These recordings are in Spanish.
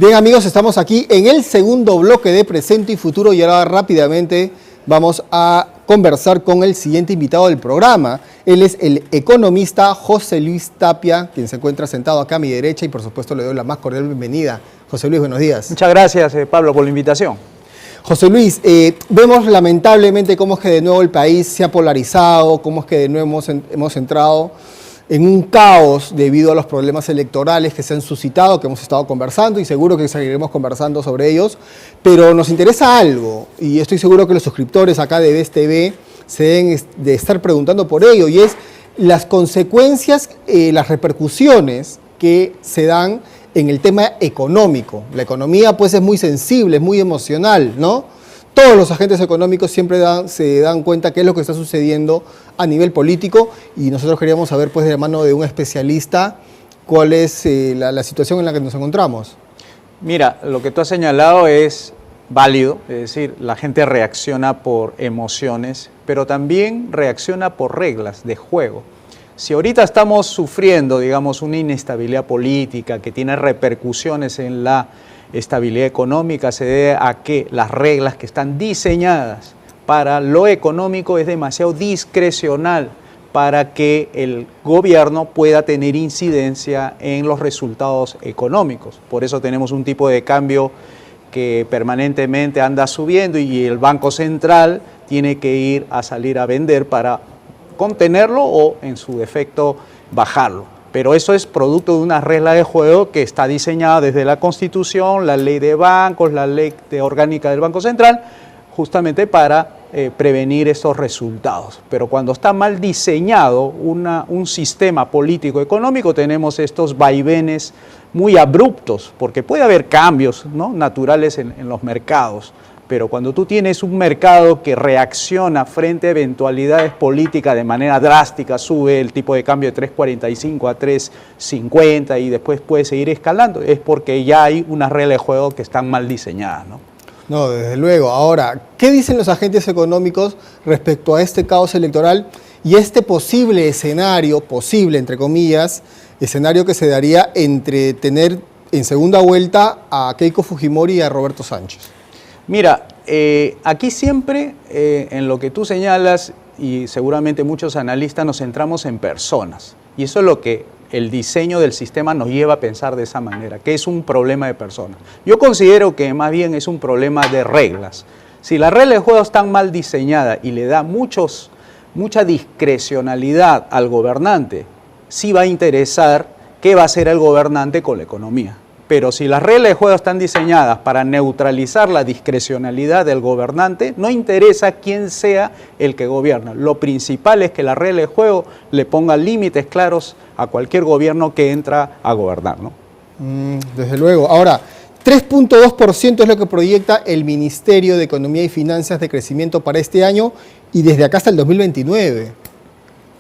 Bien amigos, estamos aquí en el segundo bloque de Presente y Futuro y ahora rápidamente vamos a conversar con el siguiente invitado del programa. Él es el economista José Luis Tapia, quien se encuentra sentado acá a mi derecha y por supuesto le doy la más cordial bienvenida. José Luis, buenos días. Muchas gracias, Pablo, por la invitación. José Luis, vemos lamentablemente cómo es que de nuevo el país se ha polarizado, cómo es que de nuevo hemos entrado en un caos debido a los problemas electorales que se han suscitado, que hemos estado conversando y seguro que seguiremos conversando sobre ellos, pero nos interesa algo y estoy seguro que los suscriptores acá de BES TV se deben de estar preguntando por ello y es las consecuencias, las repercusiones que se dan en el tema económico. La economía pues es muy sensible, es muy emocional, ¿no? Todos los agentes económicos siempre se dan cuenta qué es lo que está sucediendo a nivel político y nosotros queríamos saber pues de la mano de un especialista cuál es la situación en la que nos encontramos. Mira, lo que tú has señalado es válido, es decir, la gente reacciona por emociones, pero también reacciona por reglas de juego. Si ahorita estamos sufriendo, digamos, una inestabilidad política que tiene repercusiones en la estabilidad económica, se debe a que las reglas que están diseñadas para lo económico es demasiado discrecional para que el gobierno pueda tener incidencia en los resultados económicos. Por eso tenemos un tipo de cambio que permanentemente anda subiendo y el Banco Central tiene que ir a salir a vender para contenerlo o, en su defecto, bajarlo. Pero eso es producto de una regla de juego que está diseñada desde la Constitución, la ley de bancos, la ley orgánica del Banco Central, justamente para prevenir esos resultados. Pero cuando está mal diseñado un sistema político-económico, tenemos estos vaivenes muy abruptos, porque puede haber cambios, ¿no?, naturales en los mercados. Pero cuando tú tienes un mercado que reacciona frente a eventualidades políticas de manera drástica, sube el tipo de cambio de 3.45 a 3.50 y después puede seguir escalando, es porque ya hay una regla de juego que están mal diseñadas, ¿no? No, desde luego. Ahora, ¿qué dicen los agentes económicos respecto a este caos electoral y este posible escenario, posible entre comillas, escenario que se daría entre tener en segunda vuelta a Keiko Fujimori y a Roberto Sánchez? Mira, aquí siempre en lo que tú señalas y seguramente muchos analistas nos centramos en personas y eso es lo que el diseño del sistema nos lleva a pensar de esa manera, que es un problema de personas. Yo considero que más bien es un problema de reglas. Si la regla de juego está mal diseñada y le da mucha discrecionalidad al gobernante, sí va a interesar qué va a hacer el gobernante con la economía. Pero si las reglas de juego están diseñadas para neutralizar la discrecionalidad del gobernante, no interesa quién sea el que gobierna. Lo principal es que la regla de juego le ponga límites claros a cualquier gobierno que entra a gobernar, ¿no? Desde luego. Ahora, 3.2% es lo que proyecta el Ministerio de Economía y Finanzas de crecimiento para este año y desde acá hasta el 2029.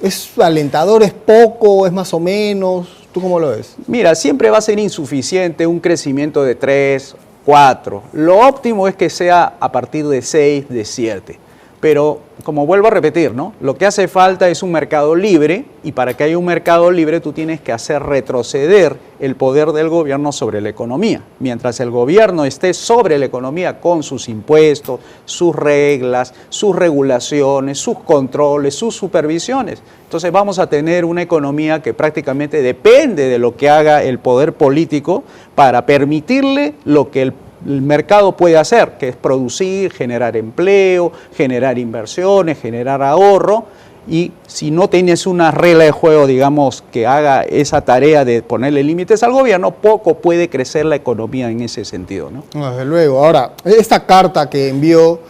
¿Es alentador, es poco, es más o menos? ¿Tú cómo lo ves? Mira, siempre va a ser insuficiente un crecimiento de 3, 4. Lo óptimo es que sea a partir de 6, de 7. Pero, como vuelvo a repetir, ¿no?, lo que hace falta es un mercado libre y para que haya un mercado libre tú tienes que hacer retroceder el poder del gobierno sobre la economía. Mientras el gobierno esté sobre la economía con sus impuestos, sus reglas, sus regulaciones, sus controles, sus supervisiones, entonces vamos a tener una economía que prácticamente depende de lo que haga el poder político para permitirle lo que el mercado puede hacer, que es producir, generar empleo, generar inversiones, generar ahorro. Y si no tienes una regla de juego, digamos, que haga esa tarea de ponerle límites al gobierno, poco puede crecer la economía en ese sentido, ¿no? Desde luego. Ahora, esta carta que envió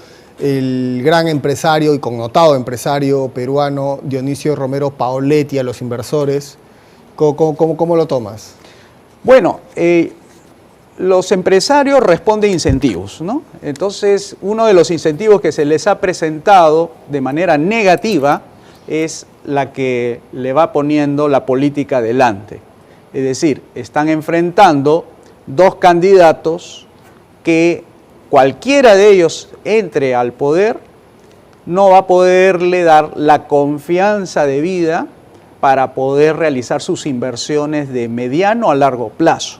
el gran empresario y connotado empresario peruano Dionisio Romero Paoletti a los inversores, ¿cómo lo tomas? Bueno, los empresarios responden incentivos, ¿no? Entonces, uno de los incentivos que se les ha presentado de manera negativa es la que le va poniendo la política adelante. Es decir, están enfrentando dos candidatos que cualquiera de ellos entre al poder, no va a poderle dar la confianza debida para poder realizar sus inversiones de mediano a largo plazo.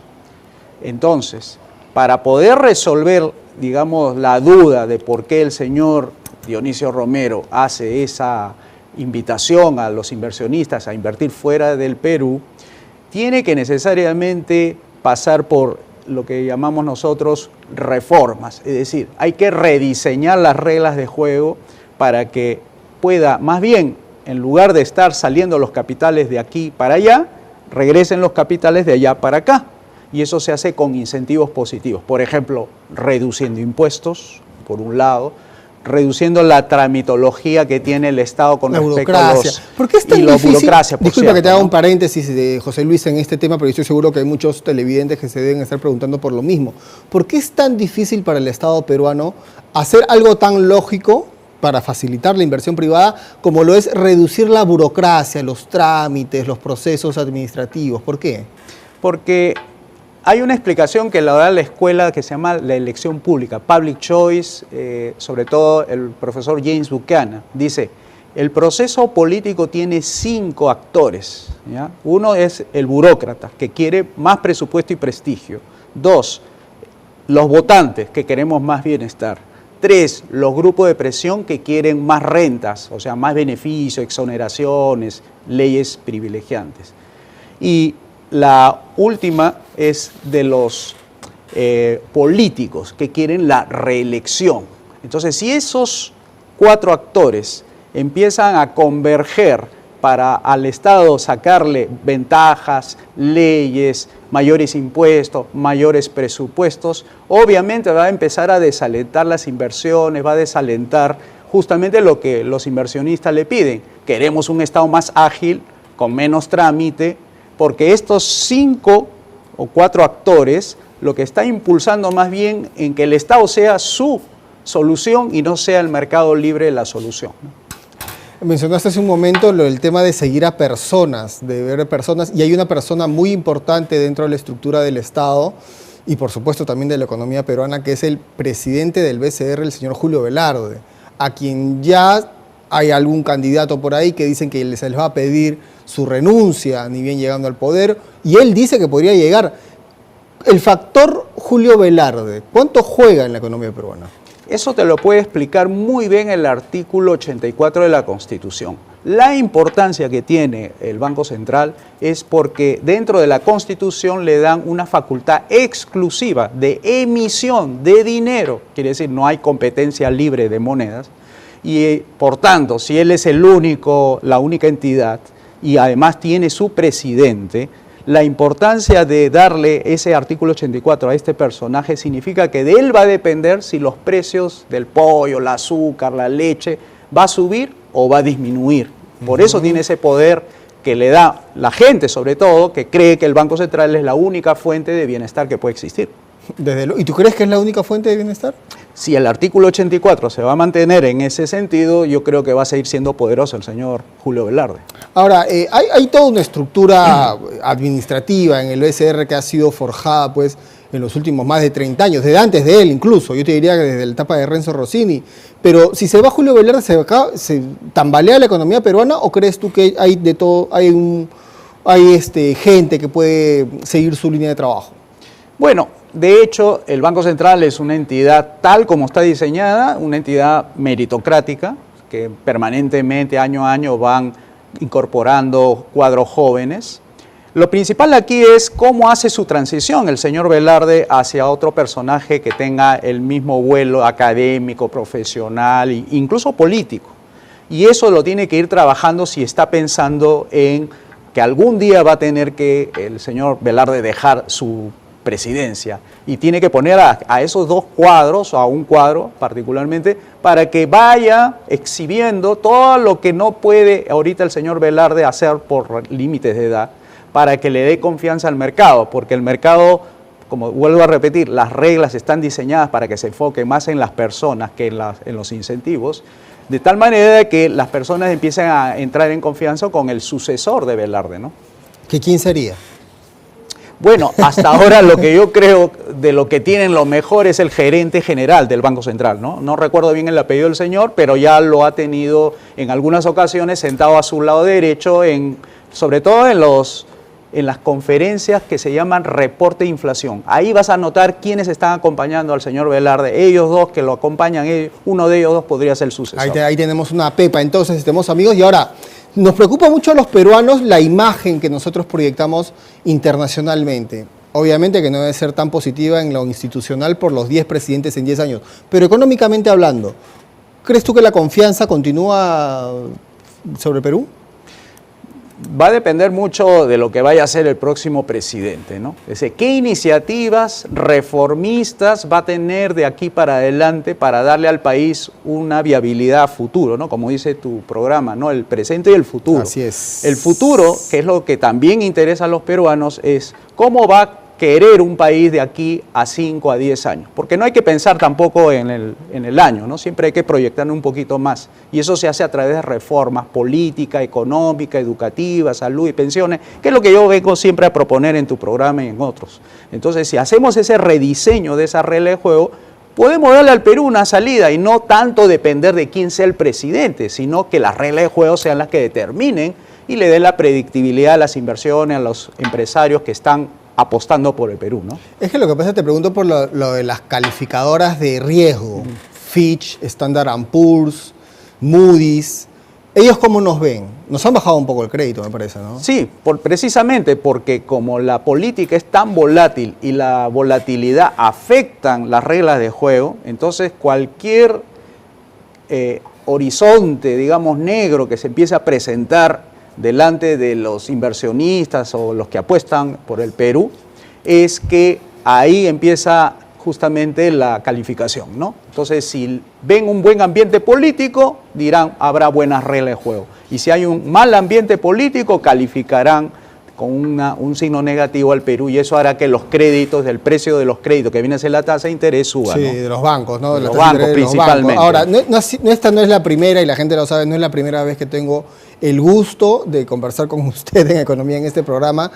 Entonces, para poder resolver, digamos, la duda de por qué el señor Dionisio Romero hace esa invitación a los inversionistas a invertir fuera del Perú, tiene que necesariamente pasar por lo que llamamos nosotros reformas. Es decir, hay que rediseñar las reglas de juego para que pueda, más bien, en lugar de estar saliendo los capitales de aquí para allá, regresen los capitales de allá para acá. Y eso se hace con incentivos positivos. Por ejemplo, reduciendo impuestos, por un lado, reduciendo la tramitología que tiene el Estado con respecto a los... ¿Por qué es tan difícil? Burocracia, por Disculpa cierto, que te haga ¿no? un paréntesis de José Luis en este tema, pero yo estoy seguro que hay muchos televidentes que se deben estar preguntando por lo mismo. ¿Por qué es tan difícil para el Estado peruano hacer algo tan lógico para facilitar la inversión privada como lo es reducir la burocracia, los trámites, los procesos administrativos? ¿Por qué? Porque hay una explicación que la da la escuela que se llama la elección pública, Public Choice, sobre todo el profesor James Buchanan. Dice, el proceso político tiene 5 actores. ¿Ya? Uno es el burócrata, que quiere más presupuesto y prestigio. 2, los votantes, que queremos más bienestar. 3, los grupos de presión que quieren más rentas, o sea, más beneficios, exoneraciones, leyes privilegiantes. Y la última es de los políticos que quieren la reelección. Entonces, si esos 4 actores empiezan a converger para al Estado sacarle ventajas, leyes, mayores impuestos, mayores presupuestos, obviamente va a empezar a desalentar las inversiones, va a desalentar justamente lo que los inversionistas le piden. Queremos un Estado más ágil, con menos trámite, porque estos 5 o 4 actores lo que está impulsando más bien en que el Estado sea su solución y no sea el mercado libre la solución. Mencionaste hace un momento el tema de seguir a personas, de ver personas, y hay una persona muy importante dentro de la estructura del Estado y por supuesto también de la economía peruana, que es el presidente del BCR, el señor Julio Velarde, a quien ya hay algún candidato por ahí que dicen que se les va a pedir su renuncia, ni bien llegando al poder, y él dice que podría llegar. El factor Julio Velarde, ¿cuánto juega en la economía peruana? Eso te lo puede explicar muy bien el artículo 84 de la Constitución. La importancia que tiene el Banco Central es porque dentro de la Constitución le dan una facultad exclusiva de emisión de dinero, quiere decir no hay competencia libre de monedas, y por tanto, si él es la única entidad y además tiene su presidente, la importancia de darle ese artículo 84 a este personaje significa que de él va a depender si los precios del pollo, el azúcar, la leche, va a subir o va a disminuir. Por eso tiene ese poder que le da la gente, sobre todo, que cree que el Banco Central es la única fuente de bienestar que puede existir. ¿Y tú crees que es la única fuente de bienestar? Si el artículo 84 se va a mantener en ese sentido, yo creo que va a seguir siendo poderoso el señor Julio Velarde. Ahora, hay toda una estructura administrativa en el BCR que ha sido forjada pues, en los últimos más de 30 años, desde antes de él incluso, yo te diría que desde la etapa de Renzo Rossini. Pero si se va Julio Velarde, ¿se tambalea la economía peruana o crees tú que hay de todo, hay gente que puede seguir su línea de trabajo? Bueno, de hecho, el Banco Central es una entidad tal como está diseñada, una entidad meritocrática, que permanentemente, año a año, van incorporando cuadros jóvenes. Lo principal aquí es cómo hace su transición el señor Velarde hacia otro personaje que tenga el mismo vuelo académico, profesional e incluso político. Y eso lo tiene que ir trabajando si está pensando en que algún día va a tener que el señor Velarde dejar su presidencia y tiene que poner a esos 2 cuadros, o a un cuadro particularmente, para que vaya exhibiendo todo lo que no puede ahorita el señor Velarde hacer por límites de edad, para que le dé confianza al mercado, porque el mercado, como vuelvo a repetir, las reglas están diseñadas para que se enfoque más en las personas que en los incentivos, de tal manera que las personas empiecen a entrar en confianza con el sucesor de Velarde, ¿no? ¿Que quién sería? Bueno, hasta ahora lo que yo creo de lo que tienen lo mejor es el gerente general del Banco Central, ¿no? No recuerdo bien el apellido del señor, pero ya lo ha tenido en algunas ocasiones sentado a su lado derecho, sobre todo en los en las conferencias que se llaman reporte de inflación. Ahí vas a notar quiénes están acompañando al señor Velarde. Ellos dos que lo acompañan, uno de ellos dos podría ser el sucesor. Ahí tenemos una pepa, entonces, estemos amigos. Y ahora, nos preocupa mucho a los peruanos la imagen que nosotros proyectamos internacionalmente. Obviamente que no debe ser tan positiva en lo institucional por los 10 presidentes en 10 años. Pero económicamente hablando, ¿crees tú que la confianza continúa sobre Perú? Va a depender mucho de lo que vaya a ser el próximo presidente, ¿no? Es decir, ¿qué iniciativas reformistas va a tener de aquí para adelante para darle al país una viabilidad a futuro, ¿no? Como dice tu programa, ¿no? El presente y el futuro. Así es. El futuro, que es lo que también interesa a los peruanos, es cómo va a querer un país de aquí a 5 a 10 años. Porque no hay que pensar tampoco en el año, ¿no? Siempre hay que proyectar un poquito más. Y eso se hace a través de reformas política, económica, educativa, salud y pensiones, que es lo que yo vengo siempre a proponer en tu programa y en otros. Entonces, si hacemos ese rediseño de esa regla de juego, podemos darle al Perú una salida y no tanto depender de quién sea el presidente, sino que las reglas de juego sean las que determinen y le den la predictibilidad a las inversiones, a los empresarios que están apostando por el Perú, ¿no? Es que lo que pasa, te pregunto por lo de las calificadoras de riesgo, Fitch, Standard & Poor's, Moody's. ¿Ellos cómo nos ven? Nos han bajado un poco el crédito, me parece, ¿no? Sí, precisamente porque como la política es tan volátil y la volatilidad afectan las reglas de juego, entonces cualquier horizonte, digamos, negro que se empiece a presentar delante de los inversionistas o los que apuestan por el Perú, es que ahí empieza justamente la calificación, ¿no? Entonces, si ven un buen ambiente político, dirán, habrá buenas reglas de juego. Y si hay un mal ambiente político, calificarán con un signo negativo al Perú, y eso hará que los créditos, del precio de los créditos, que viene a ser la tasa de interés, suban. Sí, ¿no? de los bancos, ¿no? De los bancos principalmente. Ahora, esta no es la primera, y la gente lo sabe, no es la primera vez que tengo el gusto de conversar con usted en economía en este programa,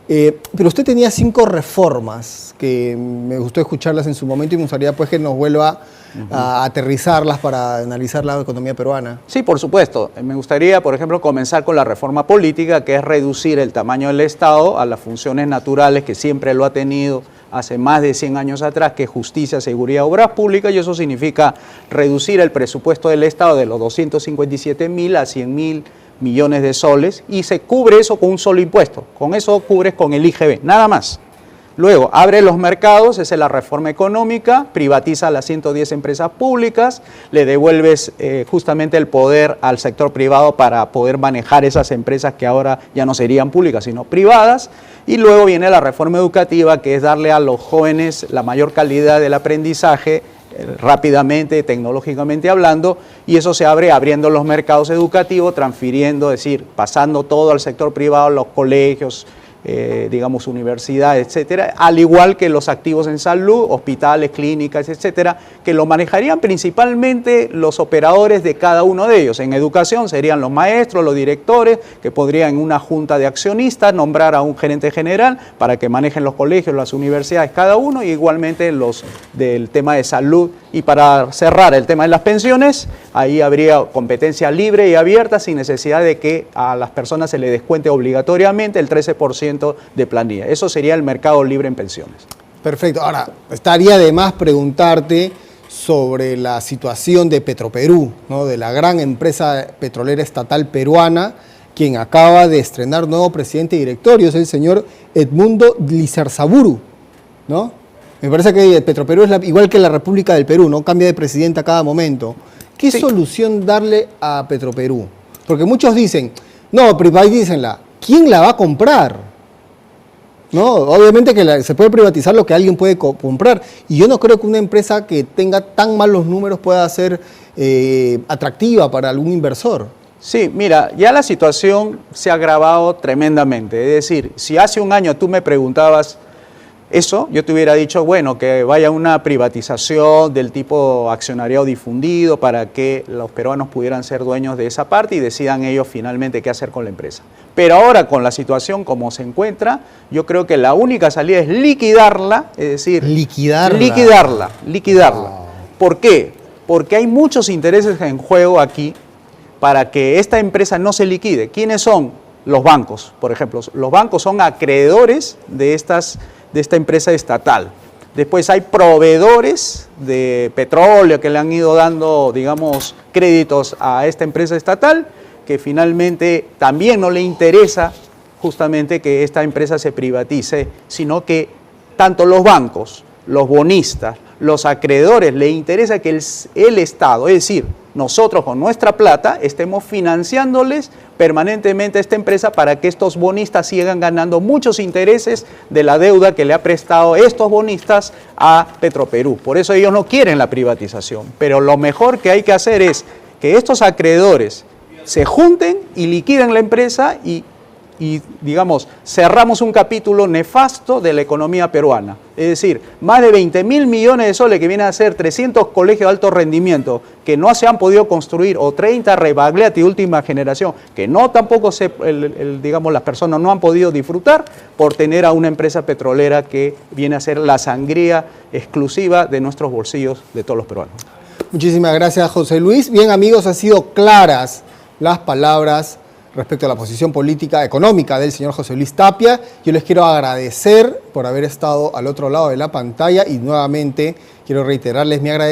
pero usted tenía 5 reformas que me gustó escucharlas en su momento y me gustaría pues que nos vuelva a aterrizarlas para analizar la economía peruana. Sí, por supuesto. Me gustaría, por ejemplo, comenzar con la reforma política, que es reducir el tamaño del Estado a las funciones naturales que siempre lo ha tenido hace más de 100 años atrás, que es justicia, seguridad, obras públicas, y eso significa reducir el presupuesto del Estado de los 257.000 a 100.000 millones de soles, y se cubre eso con un solo impuesto. Con eso cubres con el IGB, nada más. Luego, abre los mercados, esa es la reforma económica, privatiza las 110 empresas públicas, le devuelves justamente el poder al sector privado para poder manejar esas empresas que ahora ya no serían públicas, sino privadas. Y luego viene la reforma educativa, que es darle a los jóvenes la mayor calidad del aprendizaje, rápidamente, tecnológicamente hablando, y eso se abre abriendo los mercados educativos, transfiriendo, es decir, pasando todo al sector privado, los colegios, digamos, universidades, etcétera, al igual que los activos en salud, hospitales, clínicas, etcétera, que lo manejarían principalmente los operadores de cada uno de ellos. En educación serían los maestros, los directores, que podrían en una junta de accionistas nombrar a un gerente general para que manejen los colegios, las universidades, cada uno, y igualmente los del tema de salud. Y para cerrar el tema de las pensiones, ahí habría competencia libre y abierta sin necesidad de que a las personas se les descuente obligatoriamente el 13% de planilla. Eso sería el mercado libre en pensiones. Perfecto. Ahora, estaría de más preguntarte sobre la situación de Petroperú, ¿no? De la gran empresa petrolera estatal peruana, quien acaba de estrenar nuevo presidente y directorio, es el señor Edmundo Lizarzaburu, ¿no? Me parece que Petroperú es igual que la República del Perú, ¿no? Cambia de presidente a cada momento. ¿Qué solución darle a Petroperú? Porque muchos dicen, no, privatícenla. ¿Quién la va a comprar? No, obviamente que se puede privatizar lo que alguien puede comprar. Y yo no creo que una empresa que tenga tan malos números pueda ser atractiva para algún inversor. Sí, mira, ya la situación se ha agravado tremendamente. Es decir, si hace un año tú me preguntabas eso, yo te hubiera dicho, bueno, que vaya una privatización del tipo accionariado difundido para que los peruanos pudieran ser dueños de esa parte y decidan ellos finalmente qué hacer con la empresa. Pero ahora, con la situación como se encuentra, yo creo que la única salida es liquidarla, es decir, liquidarla. Wow. ¿Por qué? Porque hay muchos intereses en juego aquí para que esta empresa no se liquide. ¿Quiénes son? los bancos, por ejemplo. Los bancos son acreedores de esta empresa estatal. Después hay proveedores de petróleo que le han ido dando, digamos, créditos a esta empresa estatal, que finalmente también no le interesa justamente que esta empresa se privatice, sino que tanto los bancos, los bonistas, los acreedores, le interesa que el Estado, es decir, nosotros con nuestra plata estemos financiándoles permanentemente a esta empresa para que estos bonistas sigan ganando muchos intereses de la deuda que le ha prestado estos bonistas a Petroperú. Por eso ellos no quieren la privatización. Pero lo mejor que hay que hacer es que estos acreedores se junten y liquiden la empresa y digamos, cerramos un capítulo nefasto de la economía peruana. Es decir, más de 20.000 millones de soles que vienen a ser 300 colegios de alto rendimiento que no se han podido construir, o 30 Rebagliati de última generación, que no tampoco digamos, las personas no han podido disfrutar por tener a una empresa petrolera que viene a ser la sangría exclusiva de nuestros bolsillos de todos los peruanos. Muchísimas gracias, José Luis. Bien, amigos, han sido claras las palabras respecto a la posición política económica del señor José Luis Tapia. Yo les quiero agradecer por haber estado al otro lado de la pantalla y nuevamente quiero reiterarles mi agradecimiento